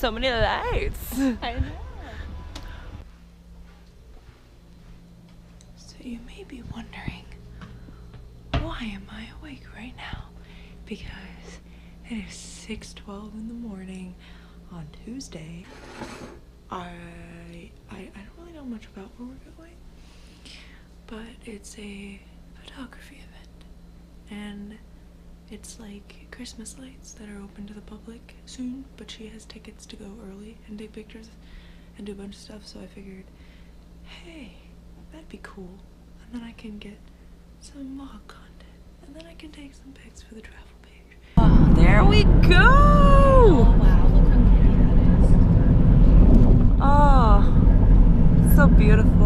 So many lights. I know. So you may be wondering, why am I awake right now? Because it is 6:12 in the morning on Tuesday. I don't really know much about where we're going, but it's a photography event, and it's like Christmas lights that are open to the public soon, but she has tickets to go early and take pictures and do a bunch of stuff, so I figured, hey, that'd be cool, and then I can get some vlog content, and then I can take some pics for the travel page. Oh, there we go! Oh wow, look how pretty that is. Oh, so beautiful.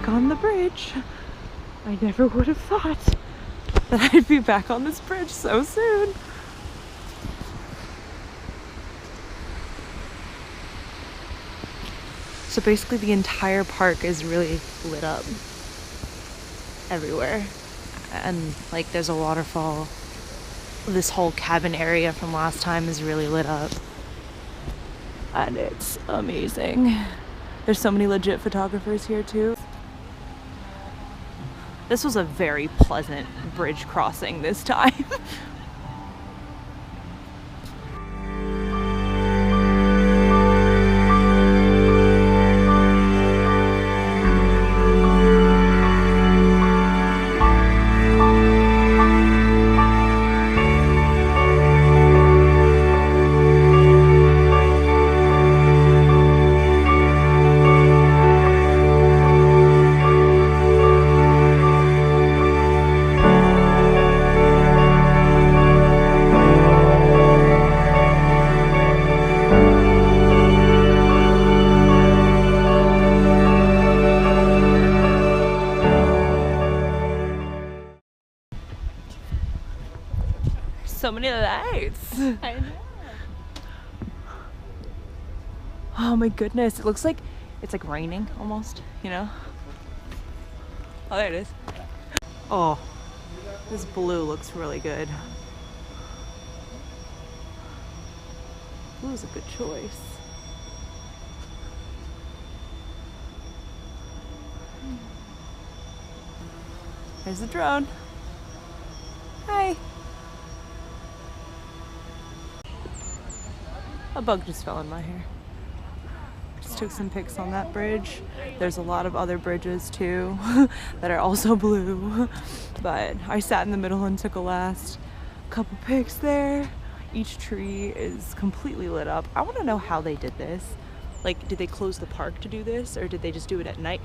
On the bridge. I never would have thought that I'd be back on this bridge so soon. So basically the entire park is really lit up everywhere, and like there's a waterfall. This whole cabin area from last time is really lit up, and it's amazing. There's so many legit photographers here too. This was a very pleasant bridge crossing this time. So many lights. I know. Oh my goodness, it looks like it's like raining almost, you know? Oh, there it is. Oh, this blue looks really good. Blue is a good choice. There's the drone. Hi. A bug just fell in my hair. Just took some pics on that bridge. There's a lot of other bridges too that are also blue, but I sat in the middle and took a last couple pics there. Each tree is completely lit up. I want to know how they did this. Like, did they close the park to do this, or did they just do it at night?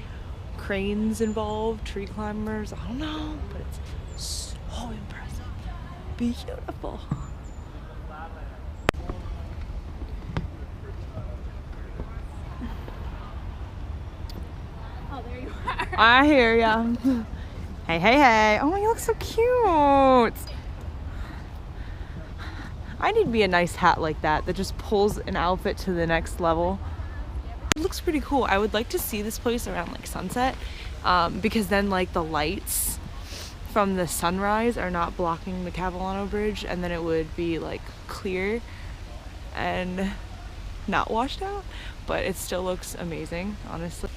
Cranes involved, tree climbers, I don't know, but it's so impressive. Beautiful. I hear ya. Hey, hey, hey. Oh, you look so cute. I need to be a nice hat like that just pulls an outfit to the next level. It looks pretty cool. I would like to see this place around like sunset, because then like the lights from the sunrise are not blocking the Capilano Bridge, and then it would be like clear and not washed out, but it still looks amazing, honestly.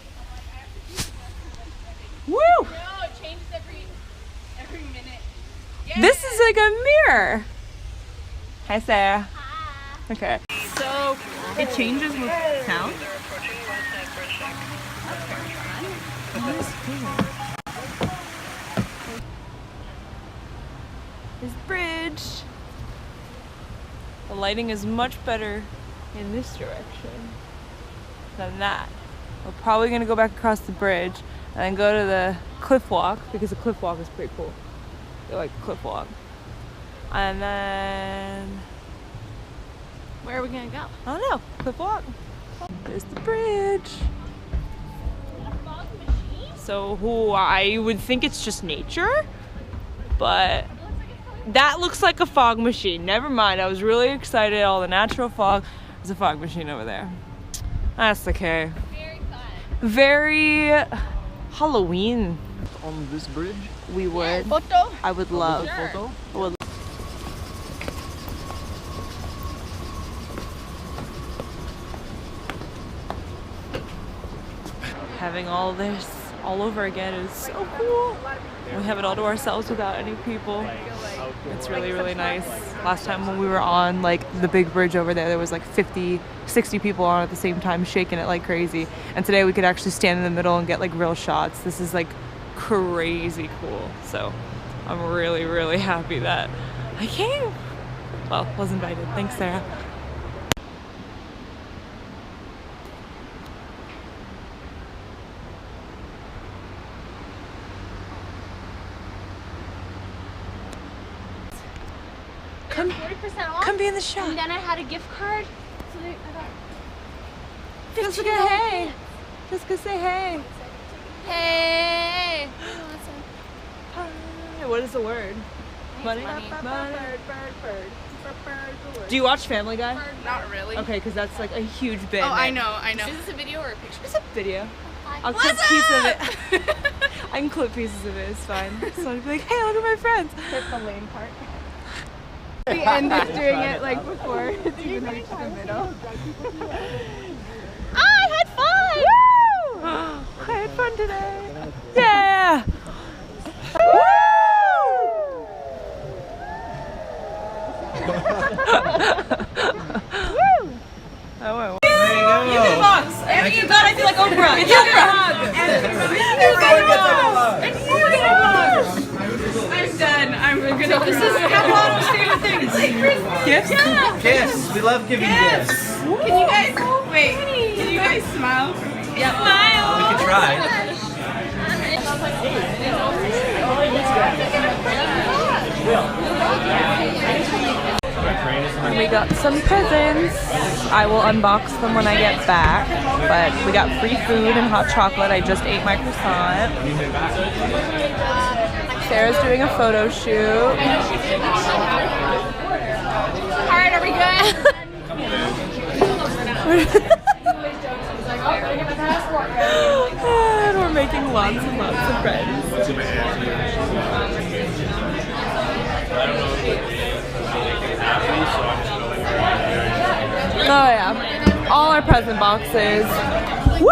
Woo! No, it changes every minute. Yeah. This is like a mirror. Hi, Sarah. Hi. Okay. So it changes with sound. This bridge. The lighting is much better in this direction than that. We're probably gonna go back across the bridge and then go to the cliff walk, because the cliff walk is pretty cool. I like the cliff walk. And then Where are we gonna go? I don't know, cliff walk. There's the bridge. So I would think it's just nature, but that looks like a fog machine. Never mind, I was really excited. All the natural fog. There's a fog machine over there. That's okay. Very fun. Very Halloween. On this bridge? We would. Photo? I would love. Sure. Photo? I would. Having all this all over again is so cool. We have it all to ourselves without any people. It's really, really nice. Last time when we were on like the big bridge over there was like 50, 60 people on at the same time shaking it like crazy. And today we could actually stand in the middle and get like real shots. This is like crazy cool. So I'm really, really happy that I came. Well, was invited. Thanks, Sarah. Come 40% off. Come be in the shop. And then I had a gift card. So I got Jessica, hey. Jessica, say hey. Hey! What is the word? Money? Money. Do you watch Family Guy? Not really. Okay, because that's like a huge bit. Oh, I know. Is this a video or a picture? It's a video. I'll clip pieces of it. I can clip pieces of it, it's fine. So I'll be like, hey, look at my friends. Hit the lane part. The end is doing it like before it's even reached the middle. I had fun! Woo! I had fun today. Yeah! Woo! Oh, well. There you go. You get a box. And you got, I feel like Oprah. It's Oprah. And you get a box. And you get a box. I'm done. I'm gonna. This is Capilano's favorite thing. It's like gifts. Yeah. Gifts. We love giving gifts. Can you guys wait? Can you guys smile for me? Yeah. Smile. We can try. And we got some presents. I will unbox them when I get back. But we got free food and hot chocolate. I just ate my croissant. Sarah's doing a photo shoot. Alright, are we good? And we're making lots and lots of friends. Oh yeah, all our present boxes. Woo!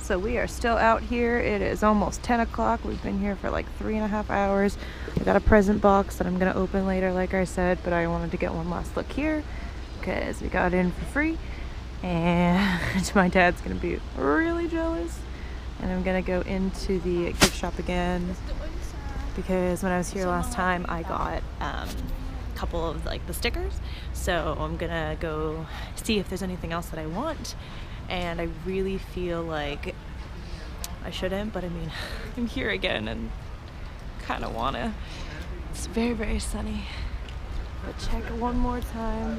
So we are still out here. It is almost 10 o'clock. We've been here for like 3.5 hours. I got a present box that I'm gonna open later, like I said, but I wanted to get one last look here because we got in for free. And my dad's gonna be really jealous. And I'm gonna go into the gift shop again because when I was here last time, I got a couple of like the stickers. So I'm gonna go see if there's anything else that I want. And I really feel like I shouldn't, but I mean, I'm here again and kind of wanna. It's very, very sunny. But check it one more time.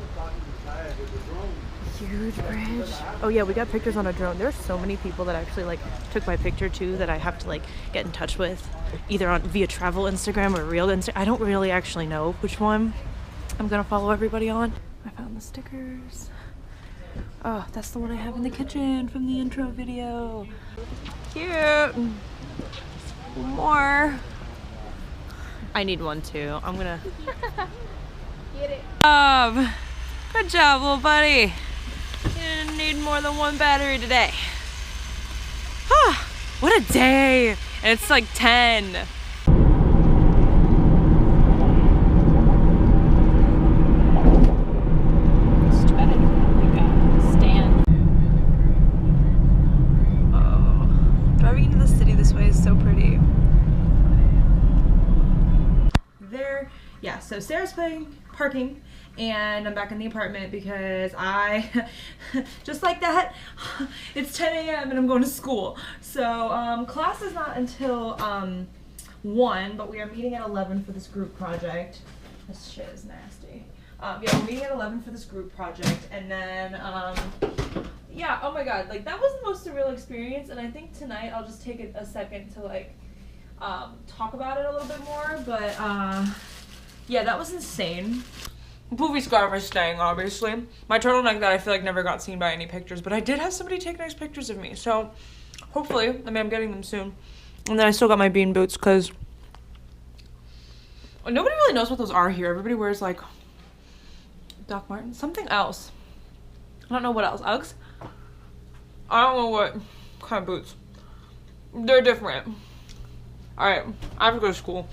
Huge bridge. Oh yeah, we got pictures on a drone. There's so many people that actually like took my picture too that I have to like get in touch with, either on via travel Instagram or real Instagram. I don't really actually know which one I'm gonna follow everybody on. I found the stickers. Oh, that's the one I have in the kitchen from the intro video. Cute. More. I need one too. I'm gonna. Get it. Good job, little buddy. You didn't need more than one battery today. Ah, what a day. And it's like 10. Driving into the city this way is so pretty. There, yeah, so Sarah's parking and I'm back in the apartment because I, just like that, it's 10 a.m. and I'm going to school. So class is not until 1, but we are meeting at 11 for this group project. This shit is nasty. Yeah, we're meeting at 11 for this group project, and then yeah, oh my god, like that was the most surreal experience, and I think tonight I'll just take a second to like talk about it a little bit more, but yeah, that was insane. Poofy scarf is staying, obviously. My turtleneck that I feel like never got seen by any pictures, but I did have somebody take nice pictures of me, so hopefully, I mean, I'm getting them soon. And then I still got my bean boots, because nobody really knows what those are here. Everybody wears, like, Doc Martens, something else. I don't know what else. Uggs? I don't know what kind of boots. They're different. Alright, I have to go to school.